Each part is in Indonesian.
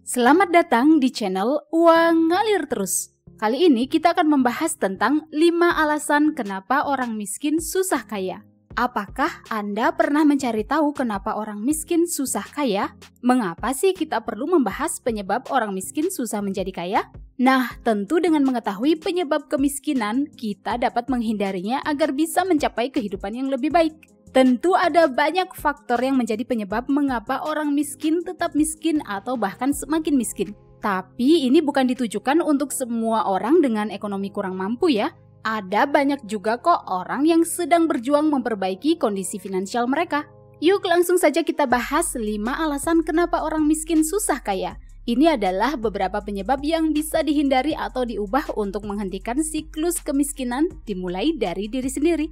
Selamat datang di channel Uang Ngalir Terus. Kali ini kita akan membahas tentang 5 alasan kenapa orang miskin susah kaya. Apakah Anda pernah mencari tahu kenapa orang miskin susah kaya? Mengapa sih kita perlu membahas penyebab orang miskin susah menjadi kaya? Nah, tentu dengan mengetahui penyebab kemiskinan, kita dapat menghindarinya agar bisa mencapai kehidupan yang lebih baik. Tentu ada banyak faktor yang menjadi penyebab mengapa orang miskin tetap miskin atau bahkan semakin miskin. Tapi ini bukan ditujukan untuk semua orang dengan ekonomi kurang mampu ya. Ada banyak juga kok orang yang sedang berjuang memperbaiki kondisi finansial mereka. Yuk langsung saja kita bahas 5 alasan kenapa orang miskin susah kaya. Ini adalah beberapa penyebab yang bisa dihindari atau diubah untuk menghentikan siklus kemiskinan dimulai dari diri sendiri.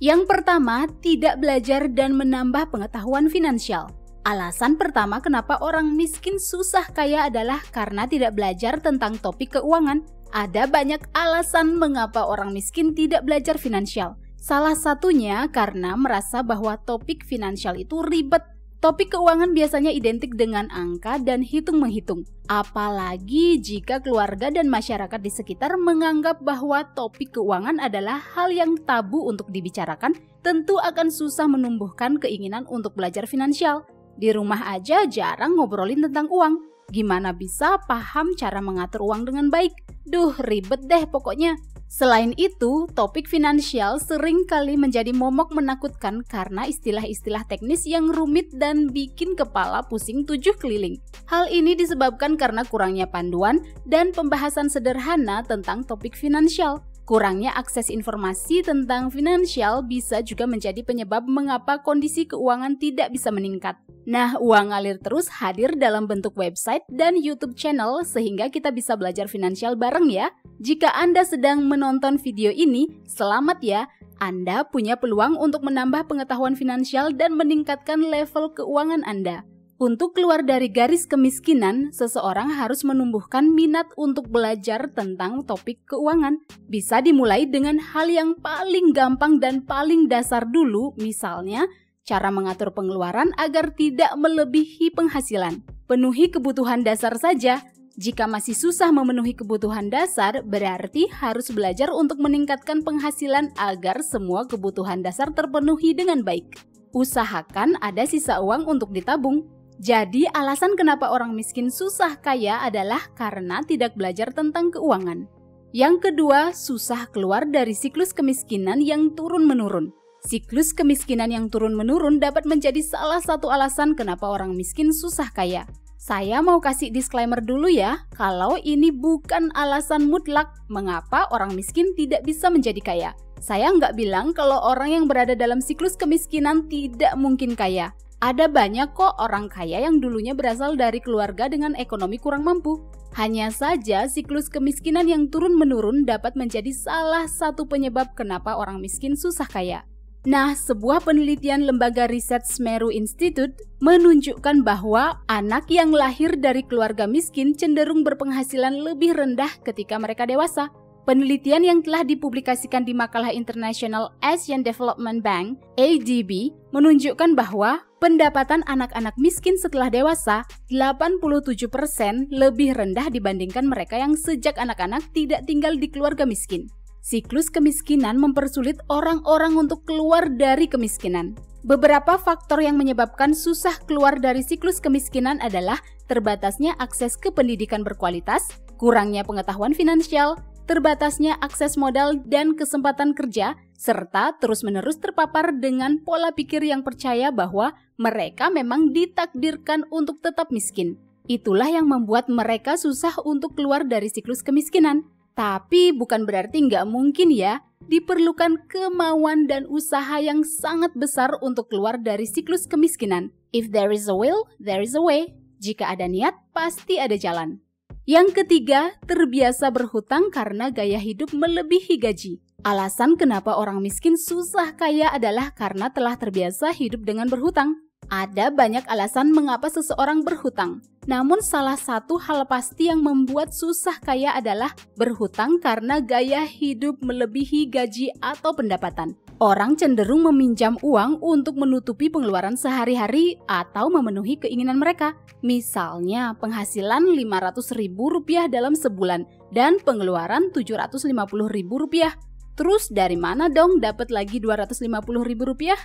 Yang pertama, tidak belajar dan menambah pengetahuan finansial. Alasan pertama kenapa orang miskin susah kaya adalah karena tidak belajar tentang topik keuangan. Ada banyak alasan mengapa orang miskin tidak belajar finansial. Salah satunya karena merasa bahwa topik finansial itu ribet. Topik keuangan biasanya identik dengan angka dan hitung-menghitung. Apalagi jika keluarga dan masyarakat di sekitar menganggap bahwa topik keuangan adalah hal yang tabu untuk dibicarakan, tentu akan susah menumbuhkan keinginan untuk belajar finansial. Di rumah aja jarang ngobrolin tentang uang. Gimana bisa paham cara mengatur uang dengan baik? Duh, ribet deh pokoknya. Selain itu, topik finansial sering kali menjadi momok menakutkan karena istilah-istilah teknis yang rumit dan bikin kepala pusing 7 keliling. Hal ini disebabkan karena kurangnya panduan dan pembahasan sederhana tentang topik finansial. Kurangnya akses informasi tentang finansial bisa juga menjadi penyebab mengapa kondisi keuangan tidak bisa meningkat. Nah, Uang Ngalir Terus hadir dalam bentuk website dan YouTube channel sehingga kita bisa belajar finansial bareng ya. Jika Anda sedang menonton video ini, selamat ya. Anda punya peluang untuk menambah pengetahuan finansial dan meningkatkan level keuangan Anda. Untuk keluar dari garis kemiskinan, seseorang harus menumbuhkan minat untuk belajar tentang topik keuangan. Bisa dimulai dengan hal yang paling gampang dan paling dasar dulu, misalnya cara mengatur pengeluaran agar tidak melebihi penghasilan. Penuhi kebutuhan dasar saja. Jika masih susah memenuhi kebutuhan dasar, berarti harus belajar untuk meningkatkan penghasilan agar semua kebutuhan dasar terpenuhi dengan baik. Usahakan ada sisa uang untuk ditabung. Jadi, alasan kenapa orang miskin susah kaya adalah karena tidak belajar tentang keuangan. Yang kedua, susah keluar dari siklus kemiskinan yang turun-menurun. Siklus kemiskinan yang turun-menurun dapat menjadi salah satu alasan kenapa orang miskin susah kaya. Saya mau kasih disclaimer dulu ya, kalau ini bukan alasan mutlak mengapa orang miskin tidak bisa menjadi kaya. Saya nggak bilang kalau orang yang berada dalam siklus kemiskinan tidak mungkin kaya. Ada banyak kok orang kaya yang dulunya berasal dari keluarga dengan ekonomi kurang mampu. Hanya saja siklus kemiskinan yang turun-menurun dapat menjadi salah satu penyebab kenapa orang miskin susah kaya. Nah, sebuah penelitian lembaga riset Semeru Institute menunjukkan bahwa anak yang lahir dari keluarga miskin cenderung berpenghasilan lebih rendah ketika mereka dewasa. Penelitian yang telah dipublikasikan di makalah International Asian Development Bank (ADB) menunjukkan bahwa pendapatan anak-anak miskin setelah dewasa 87% lebih rendah dibandingkan mereka yang sejak anak-anak tidak tinggal di keluarga miskin. Siklus kemiskinan mempersulit orang-orang untuk keluar dari kemiskinan. Beberapa faktor yang menyebabkan susah keluar dari siklus kemiskinan adalah terbatasnya akses ke pendidikan berkualitas, kurangnya pengetahuan finansial, terbatasnya akses modal dan kesempatan kerja, serta terus-menerus terpapar dengan pola pikir yang percaya bahwa mereka memang ditakdirkan untuk tetap miskin. Itulah yang membuat mereka susah untuk keluar dari siklus kemiskinan. Tapi bukan berarti nggak mungkin ya, diperlukan kemauan dan usaha yang sangat besar untuk keluar dari siklus kemiskinan. If there is a will, there is a way. Jika ada niat, pasti ada jalan. Yang ketiga, terbiasa berhutang karena gaya hidup melebihi gaji. Alasan kenapa orang miskin susah kaya adalah karena telah terbiasa hidup dengan berhutang. Ada banyak alasan mengapa seseorang berhutang. Namun salah satu hal pasti yang membuat susah kaya adalah berhutang karena gaya hidup melebihi gaji atau pendapatan. Orang cenderung meminjam uang untuk menutupi pengeluaran sehari-hari atau memenuhi keinginan mereka. Misalnya penghasilan Rp500.000 dalam sebulan dan pengeluaran Rp750.000. Terus dari mana dong dapat lagi Rp250.000?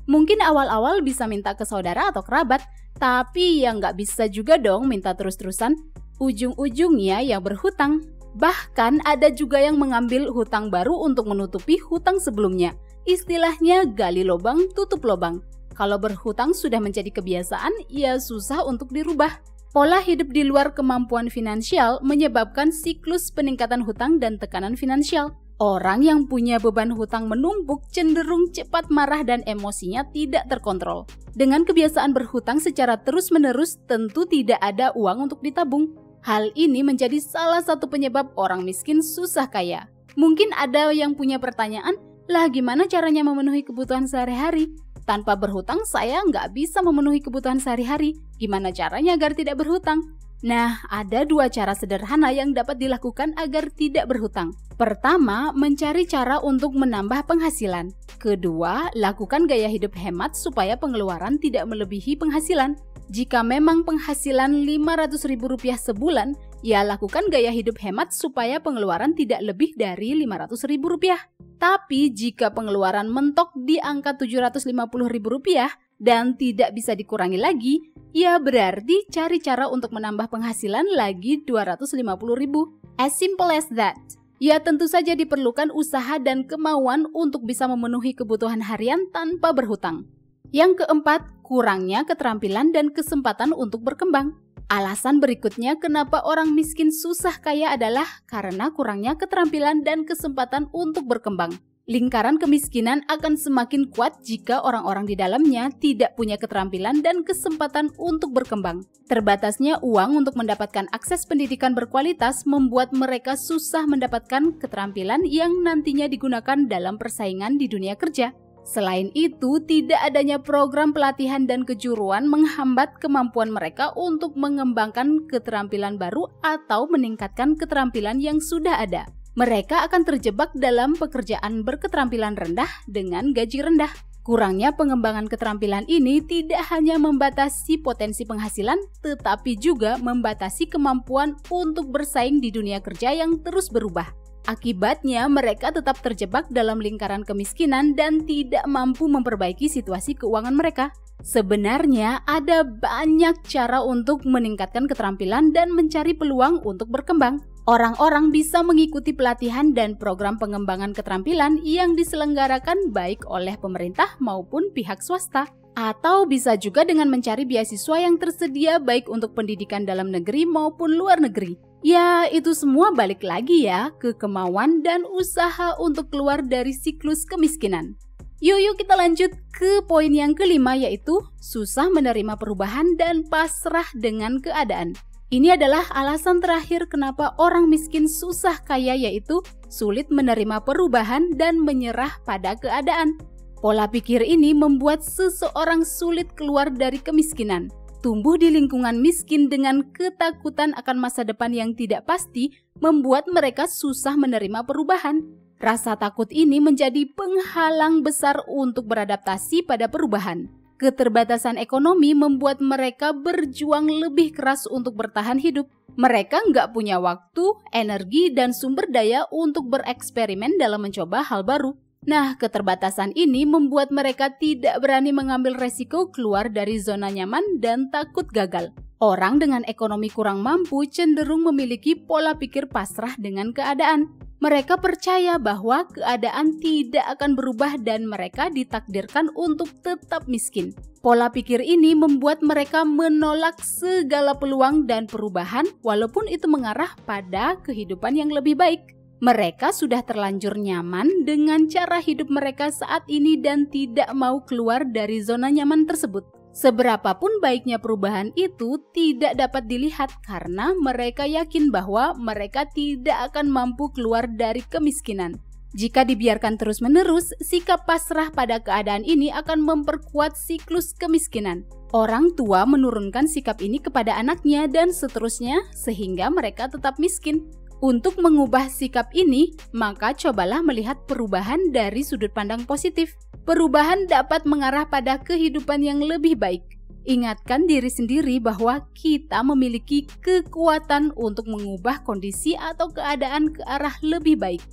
Mungkin awal-awal bisa minta ke saudara atau kerabat, tapi ya nggak bisa juga dong minta terus-terusan. Ujung-ujungnya yang berhutang. Bahkan ada juga yang mengambil hutang baru untuk menutupi hutang sebelumnya. Istilahnya gali lubang, tutup lubang. Kalau berhutang sudah menjadi kebiasaan, ya susah untuk dirubah. Pola hidup di luar kemampuan finansial menyebabkan siklus peningkatan hutang dan tekanan finansial. Orang yang punya beban hutang menumpuk cenderung cepat marah dan emosinya tidak terkontrol. Dengan kebiasaan berhutang secara terus-menerus, tentu tidak ada uang untuk ditabung. Hal ini menjadi salah satu penyebab orang miskin susah kaya. Mungkin ada yang punya pertanyaan, lah gimana caranya memenuhi kebutuhan sehari-hari? Tanpa berhutang saya nggak bisa memenuhi kebutuhan sehari-hari. Gimana caranya agar tidak berhutang? Nah, ada dua cara sederhana yang dapat dilakukan agar tidak berhutang. Pertama, mencari cara untuk menambah penghasilan. Kedua, lakukan gaya hidup hemat supaya pengeluaran tidak melebihi penghasilan. Jika memang penghasilan Rp500.000 sebulan, ya lakukan gaya hidup hemat supaya pengeluaran tidak lebih dari Rp500.000. Tapi jika pengeluaran mentok di angka Rp750.000 dan tidak bisa dikurangi lagi, ya berarti cari cara untuk menambah penghasilan lagi Rp250.000. As simple as that. Ya tentu saja diperlukan usaha dan kemauan untuk bisa memenuhi kebutuhan harian tanpa berhutang. Yang keempat, kurangnya keterampilan dan kesempatan untuk berkembang. Alasan berikutnya kenapa orang miskin susah kaya adalah karena kurangnya keterampilan dan kesempatan untuk berkembang. Lingkaran kemiskinan akan semakin kuat jika orang-orang di dalamnya tidak punya keterampilan dan kesempatan untuk berkembang. Terbatasnya uang untuk mendapatkan akses pendidikan berkualitas membuat mereka susah mendapatkan keterampilan yang nantinya digunakan dalam persaingan di dunia kerja. Selain itu, tidak adanya program pelatihan dan kejuruan menghambat kemampuan mereka untuk mengembangkan keterampilan baru atau meningkatkan keterampilan yang sudah ada. Mereka akan terjebak dalam pekerjaan berketerampilan rendah dengan gaji rendah. Kurangnya pengembangan keterampilan ini tidak hanya membatasi potensi penghasilan, tetapi juga membatasi kemampuan untuk bersaing di dunia kerja yang terus berubah. Akibatnya, mereka tetap terjebak dalam lingkaran kemiskinan dan tidak mampu memperbaiki situasi keuangan mereka. Sebenarnya, ada banyak cara untuk meningkatkan keterampilan dan mencari peluang untuk berkembang. Orang-orang bisa mengikuti pelatihan dan program pengembangan keterampilan yang diselenggarakan baik oleh pemerintah maupun pihak swasta. Atau bisa juga dengan mencari beasiswa yang tersedia baik untuk pendidikan dalam negeri maupun luar negeri. Ya, itu semua balik lagi ya ke kemauan dan usaha untuk keluar dari siklus kemiskinan. Yuk kita lanjut ke poin yang kelima, yaitu susah menerima perubahan dan pasrah dengan keadaan. Ini adalah alasan terakhir kenapa orang miskin susah kaya, yaitu sulit menerima perubahan dan menyerah pada keadaan. Pola pikir ini membuat seseorang sulit keluar dari kemiskinan. Tumbuh di lingkungan miskin dengan ketakutan akan masa depan yang tidak pasti membuat mereka susah menerima perubahan. Rasa takut ini menjadi penghalang besar untuk beradaptasi pada perubahan. Keterbatasan ekonomi membuat mereka berjuang lebih keras untuk bertahan hidup. Mereka nggak punya waktu, energi, dan sumber daya untuk bereksperimen dalam mencoba hal baru. Nah, keterbatasan ini membuat mereka tidak berani mengambil resiko keluar dari zona nyaman dan takut gagal. Orang dengan ekonomi kurang mampu cenderung memiliki pola pikir pasrah dengan keadaan. Mereka percaya bahwa keadaan tidak akan berubah dan mereka ditakdirkan untuk tetap miskin. Pola pikir ini membuat mereka menolak segala peluang dan perubahan walaupun itu mengarah pada kehidupan yang lebih baik. Mereka sudah terlanjur nyaman dengan cara hidup mereka saat ini dan tidak mau keluar dari zona nyaman tersebut. Seberapapun baiknya perubahan itu tidak dapat dilihat karena mereka yakin bahwa mereka tidak akan mampu keluar dari kemiskinan. Jika dibiarkan terus-menerus, sikap pasrah pada keadaan ini akan memperkuat siklus kemiskinan. Orang tua menurunkan sikap ini kepada anaknya dan seterusnya sehingga mereka tetap miskin. Untuk mengubah sikap ini, maka cobalah melihat perubahan dari sudut pandang positif. Perubahan dapat mengarah pada kehidupan yang lebih baik. Ingatkan diri sendiri bahwa kita memiliki kekuatan untuk mengubah kondisi atau keadaan ke arah lebih baik.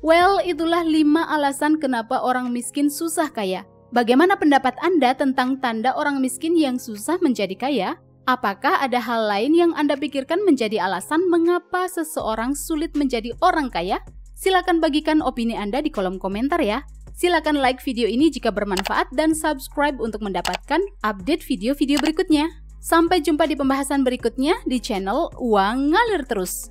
Well, itulah 5 alasan kenapa orang miskin susah kaya. Bagaimana pendapat Anda tentang tanda orang miskin yang susah menjadi kaya? Apakah ada hal lain yang Anda pikirkan menjadi alasan mengapa seseorang sulit menjadi orang kaya? Silakan bagikan opini Anda di kolom komentar ya. Silakan like video ini jika bermanfaat dan subscribe untuk mendapatkan update video-video berikutnya. Sampai jumpa di pembahasan berikutnya di channel Uang Ngalir Terus.